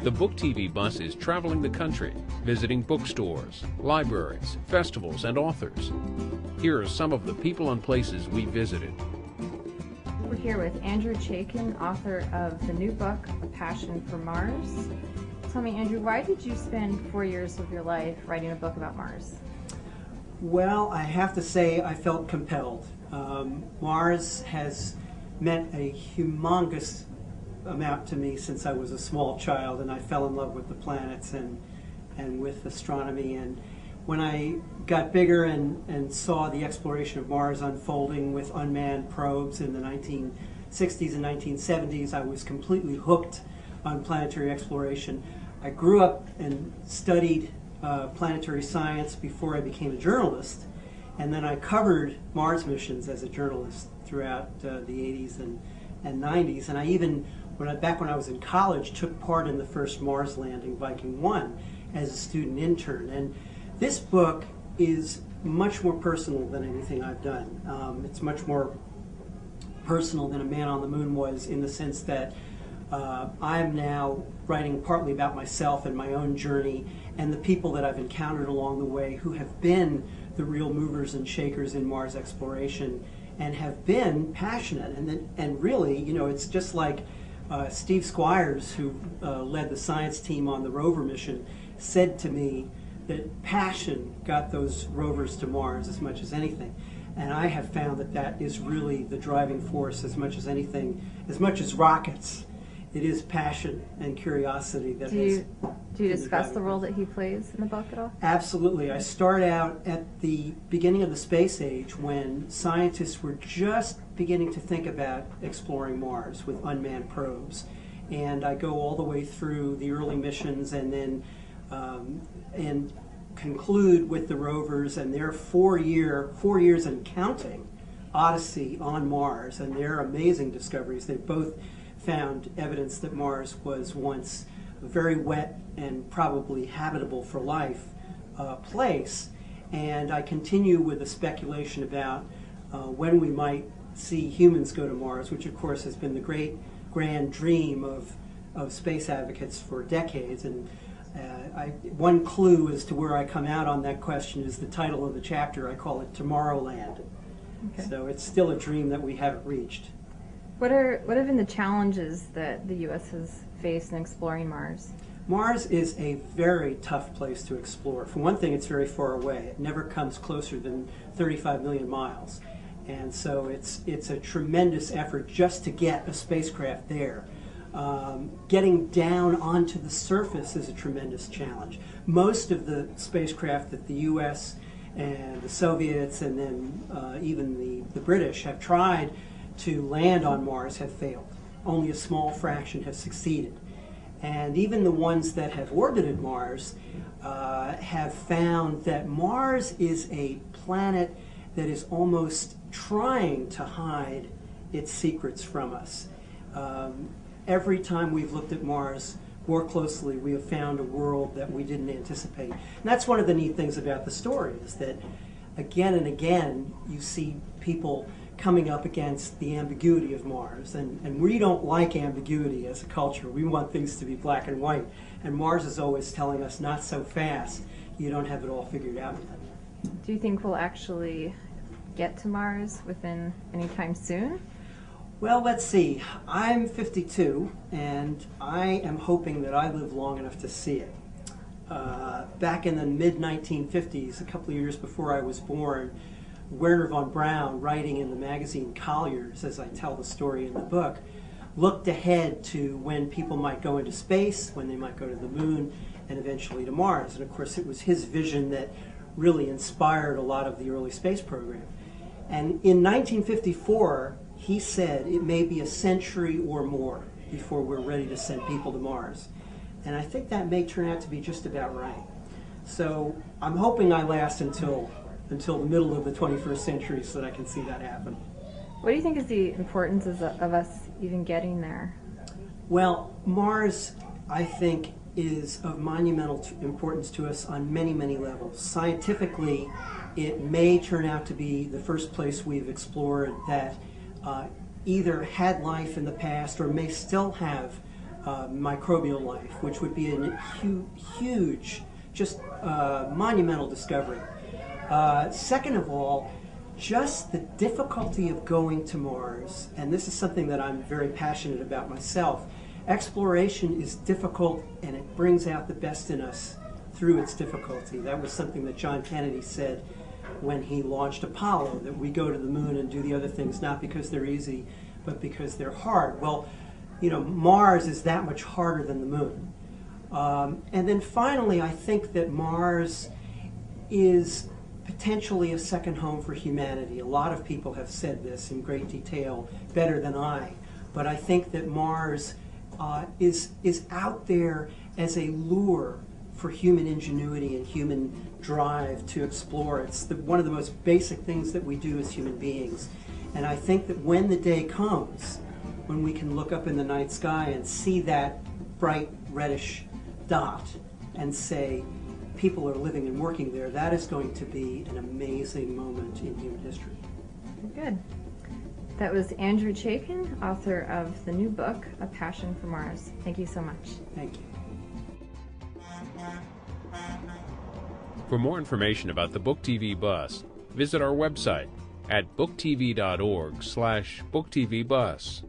The Book TV bus is traveling the country, visiting bookstores, libraries, festivals, and authors. Here are some of the people and places we visited. We're here with Andrew Chaikin, author of the new book, A Passion for Mars. Tell me, Andrew, why did you spend 4 years of your life writing a book about Mars? Well, I have to say I felt compelled. Mars has meant a humongous amount to me since I was a small child, and I fell in love with the planets and with astronomy. And when I got bigger and saw the exploration of Mars unfolding with unmanned probes in the 1960s and 1970s, I was completely hooked on planetary exploration. I grew up and studied planetary science before I became a journalist, and then I covered Mars missions as a journalist throughout the 80s and 90s. And I even, back when I was in college, took part in the first Mars landing, Viking 1, as a student intern. And this book is much more personal than anything I've done. It's much more personal than A Man on the Moon was, in the sense that I'm now writing partly about myself and my own journey and the people that I've encountered along the way who have been the real movers and shakers in Mars exploration and have been passionate. And really, you know, it's just like Steve Squires, who led the science team on the rover mission, said to me that passion got those rovers to Mars as much as anything. And I have found that that is really the driving force as much as anything, as much as rockets. It is passion and curiosity that Do you discuss the role that he plays in the book at all? Absolutely. I start out at the beginning of the space age, when scientists were just beginning to think about exploring Mars with unmanned probes. And I go all the way through the early missions and then and conclude with the rovers and their 4 years and counting odyssey on Mars and their amazing discoveries. They've both found evidence that Mars was once a very wet and probably habitable for life place. And I continue with a speculation about when we might see humans go to Mars, which of course has been the great grand dream of space advocates for decades. And one clue as to where I come out on that question is the title of the chapter. I call it Tomorrowland. Okay. So it's still a dream that we haven't reached. What have been the challenges that the U.S. has faced in exploring Mars? Mars is a very tough place to explore. For one thing, it's very far away. It never comes closer than 35 million miles. And so it's a tremendous effort just to get a spacecraft there. Getting down onto the surface is a tremendous challenge. Most of the spacecraft that the U.S. and the Soviets and then even the British have tried to land on Mars have failed. Only a small fraction have succeeded. And even the ones that have orbited Mars have found that Mars is a planet that is almost trying to hide its secrets from us. Every time we've looked at Mars more closely, we have found a world that we didn't anticipate. And that's one of the neat things about the story, is that again and again you see people coming up against the ambiguity of Mars. And we don't like ambiguity as a culture. We want things to be black and white. And Mars is always telling us, not so fast. You don't have it all figured out yet. Do you think we'll actually get to Mars within any time soon? Well, let's see. I'm 52, and I am hoping that I live long enough to see it. Back in the mid-1950s, a couple of years before I was born, Werner von Braun, writing in the magazine Collier's, as I tell the story in the book, looked ahead to when people might go into space, when they might go to the moon, and eventually to Mars. And of course, it was his vision that really inspired a lot of the early space program. And in 1954, he said it may be a century or more before we're ready to send people to Mars. And I think that may turn out to be just about right. So I'm hoping I last until the middle of the 21st century so that I can see that happen. What do you think is the importance of us even getting there? Well, Mars, I think, is of monumental importance to us on many, many levels. Scientifically, it may turn out to be the first place we've explored that either had life in the past or may still have microbial life, which would be a huge, just monumental discovery. Second of all, just the difficulty of going to Mars, and this is something that I'm very passionate about myself. Exploration is difficult, and it brings out the best in us through its difficulty. That was something that John Kennedy said when he launched Apollo, that we go to the moon and do the other things not because they're easy, but because they're hard. Well, you know, Mars is that much harder than the moon. And then finally, I think that Mars is potentially a second home for humanity. A lot of people have said this in great detail, better than I. But I think that Mars is out there as a lure for human ingenuity and human drive to explore. It's one of the most basic things that we do as human beings. And I think that when the day comes, when we can look up in the night sky and see that bright reddish dot and say, people are living and working there, that is going to be an amazing moment in human history. Good. That was Andrew Chaikin, author of the new book, A Passion for Mars. Thank you so much. Thank you. For more information about the Book TV Bus, visit our website at booktv.org/booktvbus.